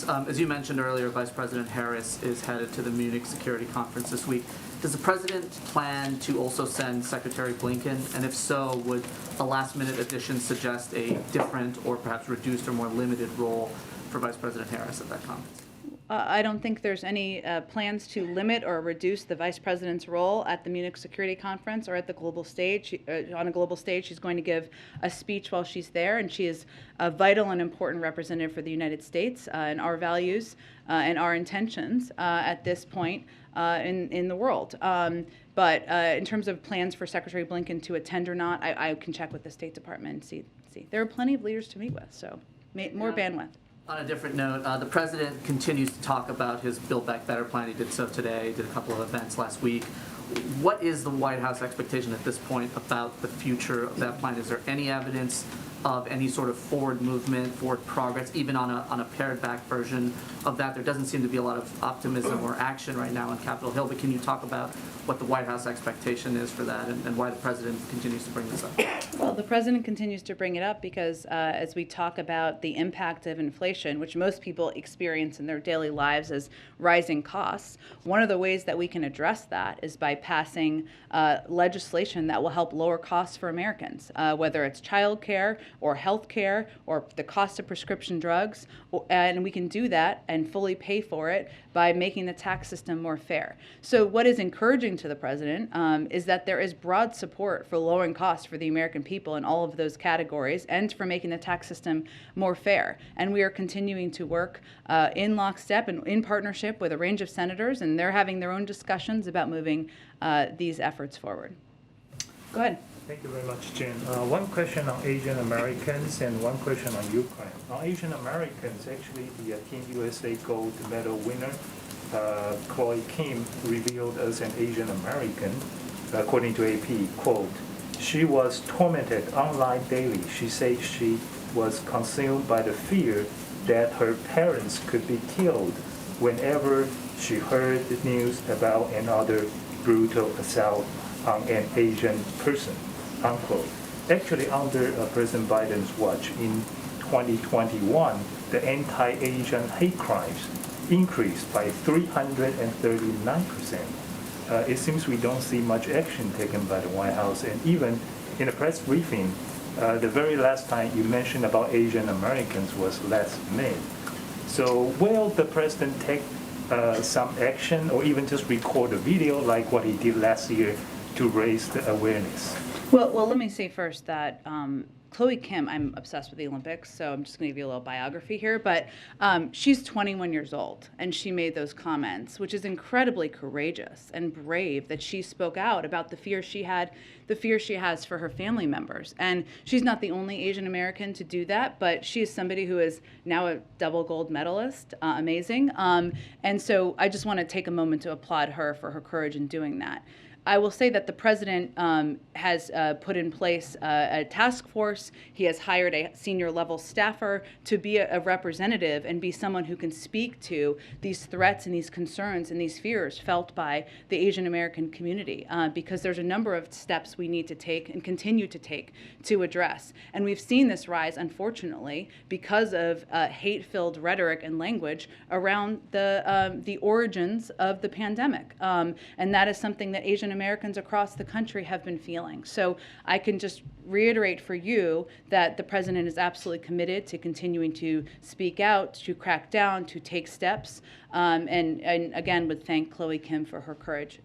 As you mentioned earlier, Vice President Harris is headed to the Munich Security Conference this week. Does the President plan to also send Secretary Blinken? And if so, would a last-minute addition suggest a different or perhaps reduced or more limited role for Vice President Harris at that conference? I don't think there's any plans to limit or reduce the Vice President's role at the Munich Security Conference or at the global stage. On a global stage, she's going to give a speech while she's there, and she is a vital and important representative for the United States and our values and our intentions at this point in the world. But in terms of plans for Secretary Blinken to attend or not, I can check with the State Department and see. There are plenty of leaders to meet with, so more bandwidth. On a different note, the President continues to talk about his Build Back Better plan. He did so today, did a couple of events last week. What is the White House expectation at this point about the future of that plan? Is there any evidence of any sort of forward movement, forward progress, even on a pared back version of that? There doesn't seem to be a lot of optimism or action right now on Capitol Hill, but can you talk about what the White House expectation is for that and why the President continues to bring this up? Well, the President continues to bring it up because as we talk about the impact of inflation, which most people experience in their daily lives as rising costs, one of the ways that we can address that is by passing legislation that will help lower costs for Americans, whether it's child care or health care or the cost of prescription drugs, and we can do that and fully pay for it by making the tax system more fair. So what is encouraging to the President is that there is broad support for lowering costs for the American people in all of those categories and for making the tax system more fair. And we are continuing to work in lockstep and in partnership with a range of senators, and they're having their own discussions about moving these efforts forward. Go ahead. Thank you very much, Jen. One question on Asian Americans and one question on Ukraine. On Asian Americans, actually the Team USA gold medal winner, Chloe Kim, revealed as an Asian American, according to AP, quote, "She was tormented online daily. She said she was consumed by the fear that her parents could be killed whenever she heard the news about another brutal assault on an Asian person," unquote. Actually, under President Biden's watch in 2021, the anti-Asian hate crimes increased by 339%. It seems we don't see much action taken by the White House, and even in a press briefing, the very last time you mentioned about Asian Americans was last May. So will the president take some action or even just record a video like what he did last year to raise the awareness? Well, let me say first that Chloe Kim, I'm obsessed with the Olympics, so I'm just going to give you a little biography here, but she's 21 years old, and she made those comments, which is incredibly courageous and brave that she spoke out about the fear she has for her family members. And she's not the only Asian American to do that, but she is somebody who is now a double gold medalist, amazing. And so I just want to take a moment to applaud her for her courage in doing that. I will say that the President has put in place a task force. He has hired a senior level staffer to be a representative and be someone who can speak to these threats and these concerns and these fears felt by the Asian American community because there's a number of steps we need to take and continue to take to address. And we've seen this rise, unfortunately, because of hate-filled rhetoric and language around the origins of the pandemic. And that is something that Asian Americans across the country have been feeling. So I can just reiterate for you that the President is absolutely committed to continuing to speak out, to crack down, to take steps, and again would thank Chloe Kim for her courage.